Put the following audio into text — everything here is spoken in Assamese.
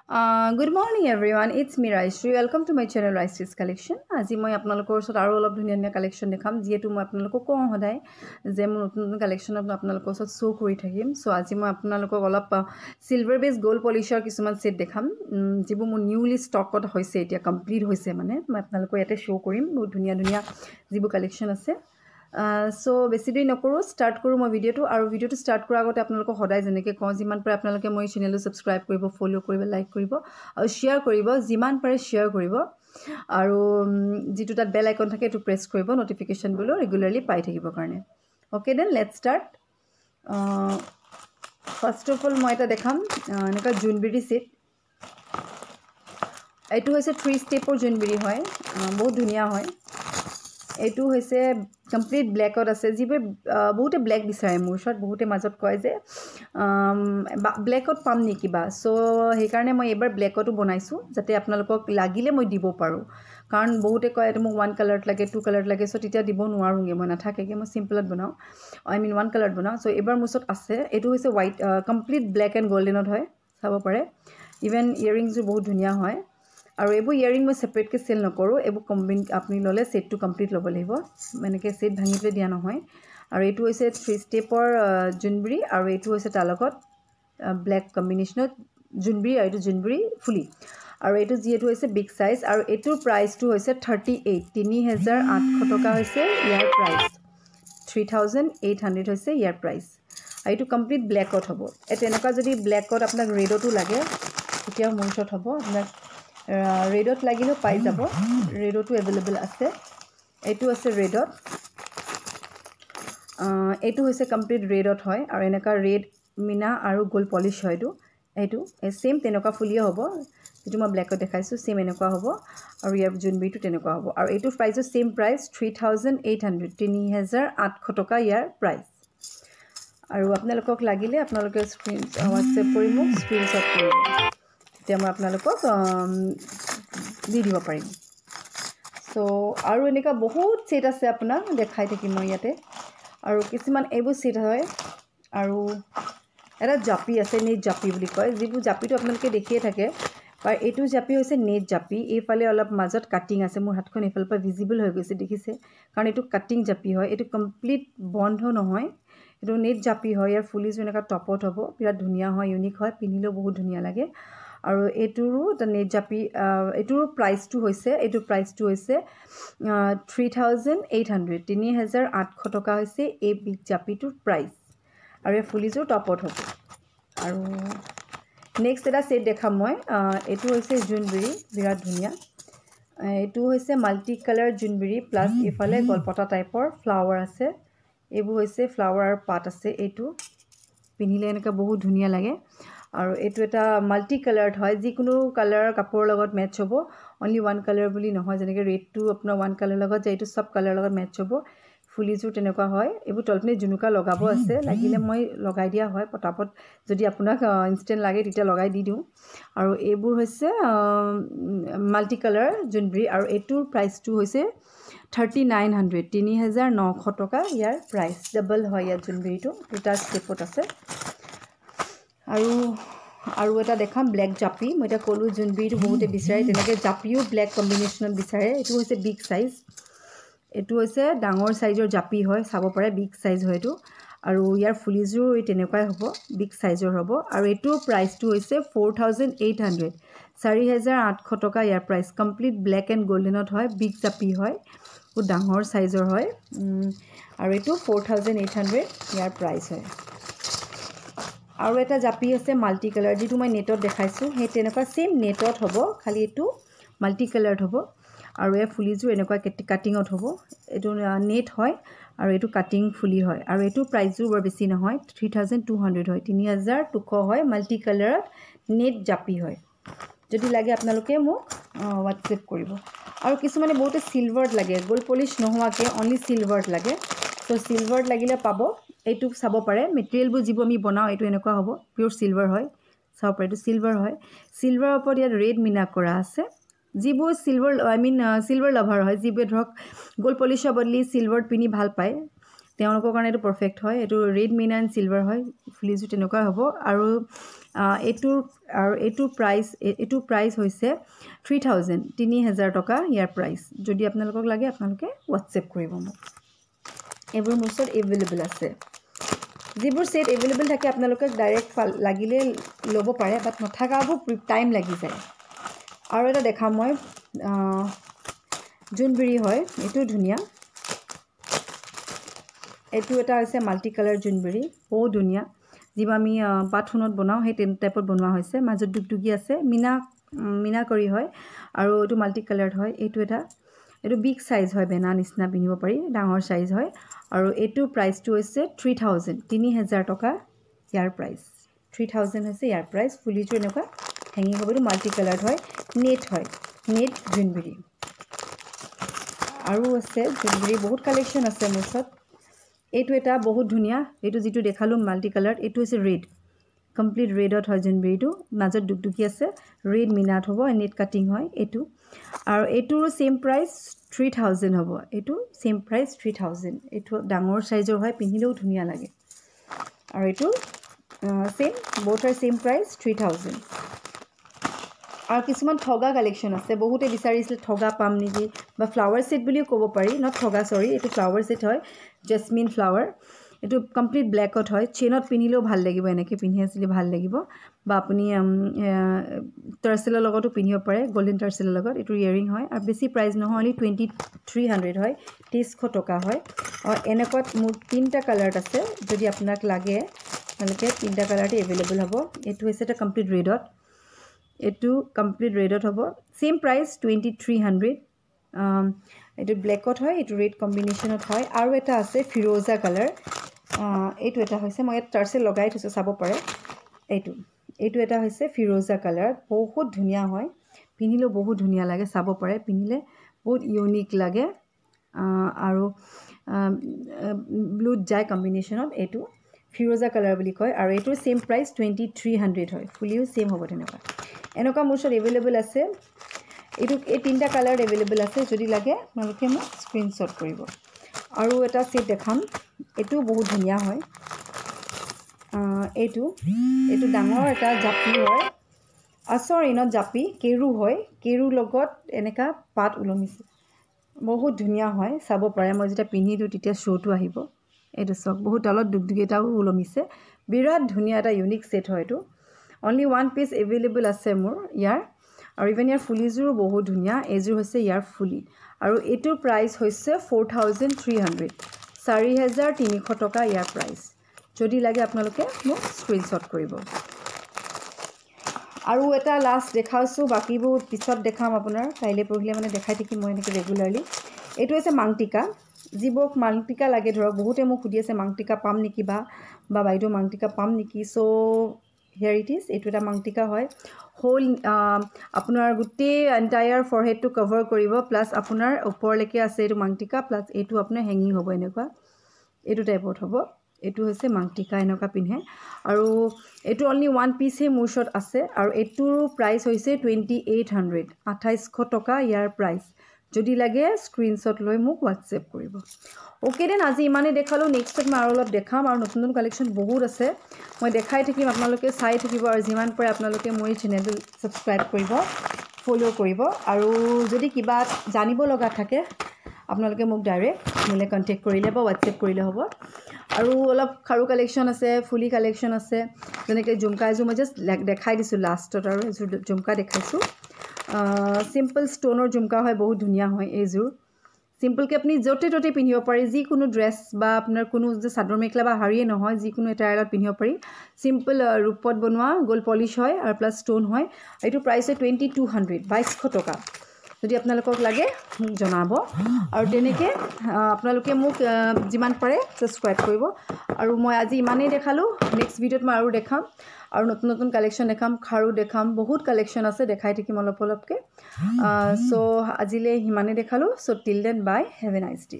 Good morning everyone, it's me Raishri. Welcome to my channel Raishri's Collection. আজি মই আপোনালোকৰ ওচৰত আৰু অলপ ধুনীয়া কালেকশন দেখাম যেহেতু মই আপোনালোকক কওঁ সদায় যে মই নতুন কালেকশন আপোনালোকৰ ওচৰত শো কৰি থাকিম সো আজি মই আপোনালোকক অলপ সিলভাৰ বেস গোল্ড পলিশৰ কিছুমান সেট দেখাম যিবোৰ মোৰ নিউলি ষ্টকত হৈছে এতিয়া কমপ্লিট হৈছে মানে মই আপোনালোকক ইয়াতে শো কৰিম বহুত ধুনীয়া যিবোৰ কালেকশন আছে সো বেছি দেৰি নকৰো স্টাৰ্ট কৰো মই ভিডিওটো স্টাৰ্ট কৰাৰ আগতে আপোনালোকক সদায় জেনেকে কওঁ যিমান পাৰে আপোনালোকে মই চেনেলটো সাবস্ক্ৰাইব কৰিব ফলো কৰিব লাইক কৰিব আৰু শেয়াৰ কৰিব যিমান পাৰে শেয়াৰ কৰিব আৰু যেটো তাত বেল আইকন থাকে এটো প্ৰেছ কৰিব নটিফিকেশন বলো ৰেগুলাৰলি পাই থাকিব কাৰণে okay then let's start first of all মই এটা দেখাম এনেকা জুনবিৰি সেট এটো হৈছে 3 ষ্টেপৰ জুনবিৰি হয় বহুত ধুনীয়া হয় এটো হৈছে কমপ্লিট ব্ল্যাকত আছে যিবোৰ বহুতে ব্ল্যাক বিচাৰে মোৰ শট বহুতে মাজত কয় যে ব্ল্যাকত পাম নি কিবা সো সেই কাৰণে মই এবাৰ ব্ল্যাকটো বনাইছো যাতে আপোনালোকক লাগিলে মই দিব পাৰো কাৰণ বহুতে কয় এটো মোক ওয়ান কালাৰত লাগে টু কালাৰত লাগে সো তেতিয়া দিব নোৱাৰোগে মই নাথাকেগে মই সিম্পলত বনাও আই মিন ওয়ান কালাৰত বনাও সো এবাৰ মুছত আছে এটো হৈছে হোৱাইট কমপ্লিট ব্ল্যাক এন্ড গোল্ডেনত হয় চাব পাৰে ইভেন ইয়াৰিংস বহুত ধুনীয়া হয় আৰু এবো ইয়াৰিং মই সেপাৰেট কে সেল নকৰো এবো কম্বিন আপনি ললে সেটটো কমপ্লিট লব লাগিব মানেকে সেট ভাঙিলে দিয়া নহয় আৰু এটো হৈছে 3 ষ্টেপৰ জুনবিৰি আৰু এটো হৈছে তালকত ব্ল্যাক কম্বিনেশনত জুনবিৰি আৰু এটো জুনবিৰি ফুলি আৰু এটো যেটো হৈছে বিগ সাইজ আৰু এটোৰ প্ৰাইসটো হৈছে 38,800 টকা হৈছে ইয়াৰ প্ৰাইস 3,800 হৈছে ইয়াৰ প্ৰাইস আৰু এটো কমপ্লিট ব্ল্যাকত হ'ব এতে এনেকা যদি ব্ল্যাকত আপোনাক ৰেডটো লাগে তেতিয়া মোৰ শট হ'ব আপোনাক ৰেডত লাগিলে পাই যাব ৰেডটো अवेलेबल আছে এটো আছে ৰেডত এটো হৈছে কমপ্লিট ৰেডত হয় আৰু এনেকা ৰেড মিনা আৰু গোল্ড পলিশ হয়টো এটো সেম তেনেকা ফুলিয়া হ'ব যেটো মই ব্ল্যাকত দেখাইছো সেম এনেকা হ'ব আৰু ইয়াৰ জুনবিটো তেনেকা হ'ব আৰু এটো প্ৰাইসো সেম প্ৰাইস 3,800 টকা ইয়াৰ প্ৰাইস আৰু আপোনালোকক লাগিলে আপোনালোকে স্ক্ৰিন WhatsApp কৰি মোক স্ক্ৰিনশ্বট কৰিব তেতিয়া মই আপোনালোকক দি দিব পাৰিম সো আৰু এনেকা বহুত সেট আছে আপোনাক দেখাই থাকিম মই ইয়াতে আৰু কিছুমান এবো সেট হয় আৰু এটা জাপি আছে নেট জাপি বুলি কয় যিবু জাপিটো আপোনালোকে দেখিয়ে থাকে আৰু এটো জাপি হৈছে নেট জাপি এইফালে অলপ মাজত কাটিং আছে মোৰ হাতখন এফাল পৰা ভিজিবল হৈ গৈছে দেখিছে কাৰণ এটো কাটিং জাপি হয় এটো কমপ্লিট বন্ধ নহয় এটো নেট জাপি হয় ইয়াৰ ফুলি যেনেকা টপত হ'ব বিৰাট ধুনীয়া হয় ইউনিক হয় পিনিলেও বহুত ধুনীয়া লাগে আৰু এটোৰো তা নেট জাপি এটোৰ প্ৰাইসটো হৈছে 3,800 টকা হৈছে এই বিগ জাপিটোৰ প্ৰাইস আৰু এই ফুলিজৰ টপত হ'ব আৰু নেক্সট এটা সেট দেখাম মই এটো হৈছে জুনবিৰি বিৰাট ধুনীয়া এটো হৈছে মাল্টি কালাৰ জুনবিৰি প্লাস ইফালে গলপটা টাইপৰ ফ্লাৱাৰ আছে এবো হৈছে ফ্লাৱাৰ পাত আছে এটো পিনিলে এনেকা বহুত ধুনীয়া লাগে আৰু এটো এটা মাল্টি কালাৰত হয় যিকোনো কালাৰ কাপোৰৰ লগত মেচ হ'ব অনলি ওয়ান কালাৰ বুলি নহয় যেনেকে ৰেড টু আপোনাৰ ওয়ান কালাৰ লগত যায় এটো সব কালাৰ লগত মেচ হ'ব ফুলিজু তেনেকা হয় এবো তলপনি জুনুকা লগাব আছে লাগিলে মই লগাই দিয়া হয় পটাপট যদি আপোনাক ইনস্ট্যান্ট লাগে তেতিয়া লগাই দি দিও আৰু এবোৰ হৈছে মাল্টি কালাৰ জুনবিৰি আৰু এটোৰ প্ৰাইসটো হৈছে 3,900 টকা ইয়াৰ প্ৰাইস ডাবল হয় ইয়াৰ জুনবিৰিটো দুটা ষ্টেপত আছে আৰু এটা দেখাম ব্ল্যাক জাপি মই এটা কলো জুনবিৰিটো বহুতে বিচাৰে তেনেকে জাপিও ব্ল্যাক কম্বিনেশনত বিচাৰে এটো হৈছে বিগ সাইজ এটো হৈছে ডাঙৰ সাইজৰ জাপি হয় চাব পাৰে বিগ সাইজ হয় এটো আৰু ইয়াৰ ফুলিজু এই তেনেকাই হ'ব বিগ সাইজৰ হ'ব আৰু এটো প্ৰাইসটো হৈছে 4,800 4,800 টকা ইয়াৰ প্ৰাইস কমপ্লিট ব্ল্যাক এন্ড গোল্ডেনত হয় বিগ জাপি হয় ও ডাঙৰ সাইজৰ হয় আৰু এটো 4,800 ইয়াৰ প্ৰাইস হয় আৰু এটা জাপি আছে মাল্টি কালাৰ যেটো মই নেটত দেখাইছো হে তেনেকা সেম নেটত হ'ব খালি এটো মাল্টি কালাৰত হ'ব আৰু এ ফুলিজু এনেকা কাটিংত হ'ব এটো নেট হয় আৰু এটো কাটিং ফুলি হয় আৰু এটো প্ৰাইসও বৰ বেছি নহয় 3,200 হয় 3,200 হয় মাল্টি কালাৰত নেট জাপি হয় যদি লাগে আপোনালোকে মোক WhatsApp কৰিব আৰু কিছুমানে বহুতে সিলভাৰত লাগে গোল্ড পলিশ নহোৱাকে অনলি সিলভাৰত লাগে সো সিলভাৰত লাগিলে পাব এটো চাব পাৰে মেটেৰিয়েল বু যিবো আমি বনাও এটো এনেকা হ'ব পিওৰ সিলভাৰ হয় চাব পাৰে এটো সিলভাৰ হয় সিলভাৰৰ ওপৰত ইয়াত ৰেড মিনা কৰা আছে যিবো silver I mean silver lover হয় যিবে ধৰক গোল্ড পলিশৰ বদলি সিলভাৰ পিনি ভাল পায় তেওঁলোকৰ কাৰণে এইটো পাৰফেক্ট হয় এইটো ৰেড মিনা এণ্ড চিলভাৰ হয় ফুলিযোৰ তেনেকুৱা হ'ব আৰু এইটোৰ প্ৰাইচ হৈছে 3000 3000 টকা ইয়াৰ প্ৰাইচ যদি আপোনালোকক লাগে আপোনালোকে হোৱাটছএপ কৰিব মোক এইবোৰ মোৰ ওচৰত এভেইলেবল আছে যিবোৰ সেট এভেইলেবল থাকে আপোনালোকে ডাইৰেক্ট লাগিলে ল'ব পাৰে বাট নথাকাবোৰ টাইম লাগি যায় আৰু এটা দেখাম মই জুনবেৰী হয় এইটো ধুনীয়া এইটো এটা হৈছে মাল্টি কালাৰ জুনবেৰী বহুত ধুনীয়া যিবা আমি পাথুনত বনাও সেই টাইপত বনোৱা হৈছে মাজত দুগদুগি আছে মিনা কৰি হয় আৰু এইটো মাল্টি কালাৰ্ড হয় এইটো বিগ সাইজ হয় বেনা নিচিনা পিন্ধিব পাৰি ডাঙৰ সাইজ হয় আৰু এইটো প্ৰাইচটো হৈছে 3000 টকা ইয়াৰ প্ৰাইচ 3000 হৈছে ইয়াৰ প্ৰাইচ ফুলিটো এনেকুৱা হেঙিং হ'ব এইটো মাল্টি কালাৰ্ড হয় নেট জুনবেৰী আৰু আছে জুনবেৰী বহুত কালেকশ্যন আছে মোৰ ওচৰত এইটো এটা বহুত ধুনীয়া এইটো যিটো দেখালো মাল্টি কালাৰ্ড এইটো হৈছে ৰেড কমপ্লিট ৰেডত হয় জুনবেৰীটো মাজত দুগদুগি আছে ৰেড মিনাত হ'ব নেট কাটিং হয় এইটো আৰু এইটোৰ সেম প্ৰাইচ 3000 হ'ব এইটো সেম প্ৰাইচ 3000 এইটো ডাঙৰ সাইজৰ হয় পিন্ধিলেও ধুনীয়া লাগে আৰু এইটো same both are same price 3000 আৰু কিছুমান ঠগা কালেকশ্যন আছে বহুতে বিচাৰিছিল ঠগা পাম নেকি বা ফ্লাৱাৰ সেট বুলিও ক'ব পাৰি নট ঠগা সৰি এইটো ফ্লাৱাৰ সেট হয় জেসমিন ফ্লাৱাৰ এইটো কমপ্লিট ব্ল্যাকত হয় চেইনত পিন্ধিলেও ভাল লাগিব এনেকৈ পিন্ধি আছিল ভাল লাগিব বা আপুনি টাৰ্চেলৰ লগতো পিন্ধিব পাৰে গোল্ডেন টাৰ্চেলৰ লগত এইটো ইয়াৰিং হয় আৰু বেছি প্ৰাইস নহয় অনলি 2300 হয় 2300 টকা হয় আৰু এনেকুৱাত মোৰ তিনটা কালাৰ আছে যদি আপোনাক লাগে আপোনালোকে তিনটা কালাৰতে এভেইলেবল হ'ব এইটো হৈছে এটা কমপ্লিট ৰেডত এইটো কমপ্লিট ৰেডত হ'ব সেম প্ৰাইস 2300 এইটো ব্ল্যাকত হয় এইটো ৰেড কম্বিনেশনত হয় আৰু এটা আছে ফিৰোজা কালাৰ এইটো এটা হৈছে মই টাৰ্চেল লগাই থৈছো চাব পাৰে এইটো এটা হৈছে ফিৰোজা কালাৰ বহুত ধুনীয়া হয় পিন্ধিলেও বহুত ধুনীয়া লাগে চাব পাৰে পিন্ধিলে বহুত ইউনিক লাগে আৰু ব্লু জাই কম্বিনেশনত এইটো ফিৰোজা কালাৰ বুলি কয় আৰু এইটোৰ সেম প্ৰাইস 2300 হয় ফুলিও সেম হ'ব তেনেকুৱা এনেকুৱা মোৰ ওচৰত এভেইলেবল আছে এইটো এই তিনটা কালাৰ এভেইলেবল আছে যদি লাগে আপোনালোকে মোক স্ক্ৰিনশ্বট কৰিব আৰু এটা সেট দেখাম এইটো বহুত ধুনীয়া হয় এইটো ডাঙৰ এটা জাপি হয় সৰি ন জাপি কেৰু হয় কেৰু লগত এনেকা পাত ওলমিছে বহুত ধুনীয়া হয় চাব পাৰে মই যেতিয়া পিন্ধি দিওঁ তেতিয়া শ্ব'টো আহিব এইটো সব বহুত তলত দুগদুগিটাও ওলমিছে বিৰাট ধুনীয়া এটা ইউনিক সেট হয় এইটো অনলি ওৱান পিস এভেইলেবল আছে মোৰ ইয়াৰ আৰু ইভেন ইয়াৰ ফুলিযোৰো বহুত ধুনীয়া এইযোৰ হৈছে ইয়াৰ ফুলি আৰু এইটোৰ প্ৰাইস হৈছে 4300 4300 টকা ইয়াৰ প্ৰাইস যদি লাগে আপোনালোকে মোক স্ক্ৰিনশ্বট কৰিব আৰু এটা লাষ্ট দেখাওছো বাকিবোৰ পিছত দেখাম আপোনাৰ কাইলে পৰহিলে মানে দেখাই থাকি মই এনেকৈ ৰেগুলাৰলি এইটো হৈছে মাংটিকা যিবোক মাংটিকা লাগে ধৰক বহুতে মোক সুধি আছে মাংটিকা পাম নেকি বা বাইদেউ মাংটিকা পাম নেকি সো হিয়াৰ ইট ইজ এইটো এটা মাংটিকা হয় হোল আপোনাৰ গোটেই এন্টায়াৰ ফৰহেডটো কভাৰ কৰিব প্লাস আপোনাৰ ওপৰলৈকে আছে এইটো মাংটিকা প্লাস এইটো আপোনাৰ হেঙিং হ'ব এনেকুৱা এইটো টাইপত হ'ব এইটো হৈছে মাংটিকা এনেকুৱা পিন্ধে আৰু এইটো অনলি ওৱান পিস হে মোৰ ওচৰত আছে আৰু এইটোৰ প্ৰাইস হৈছে 2800 2800 টকা ইয়াৰ প্ৰাইস যদি লাগে স্ক্ৰিনশ্বট লৈ মোক হোৱাটছএপ কৰিব ওকে দেন আজি ইমানে দেখালো নেক্সটত মই আৰু অলপ দেখাম আৰু নতুন নতুন কালেকশ্যন বহুত আছে মই দেখাই থাকিম আপোনালোকে চাই থাকিব আৰু যিমান পাৰে আপোনালোকে মোৰ চেনেলটো সাবস্ক্ৰাইব কৰিব ফলো কৰিব আৰু যদি কিবা জানিব লগা থাকে আপোনালোকে মোক ডাইৰেক্ট মোলে কন্টাক্ট কৰিলে বা হোৱাটছএপ কৰিলে হ'ব আৰু অলপ খাৰু কালেকশ্যন আছে ফুলি কালেকশ্যন আছে যেনেকৈ ঝুমকা এযোৰ মই জাষ্ট দেখাই দিছোঁ লাষ্টত আৰু এযোৰ ঝুমকা দেখাইছোঁ সিম্পল ষ্টোনৰ ঝুমকা হয় বহুত ধুনীয়া হয় এইযোৰ সিম্পলকৈ আপুনি য'তে ত'তে পিন্ধিব পাৰি যিকোনো ড্ৰেছ বা আপোনাৰ কোনো যে চাদৰ মেখেলা বা হাৰিয়ে নহয় যিকোনো এটা এলত পিন্ধিব পাৰি সিম্পল ৰূপত বনোৱা গোল্ড পলিশ হয় আৰু প্লাস ষ্টোন হয় এইটো প্ৰাইস হয় 2200 2200 টকা যদি আপোনালোকক লাগে মোক জনাব আৰু তেনেকৈ আপোনালোকে মোক যিমান পাৰে সাবস্ক্ৰাইব কৰিব আৰু মই আজি ইমানেই দেখালো নেক্সট ভিডিঅ'ত মই আৰু দেখাম আৰু নতুন নতুন কালেকশ্যন দেখাম খাৰু দেখাম বহুত কালেকশ্যন আছে দেখাই থাকিম অলপকৈ সো আজিলৈ ইমানেই দেখালো so till then bye have a nice day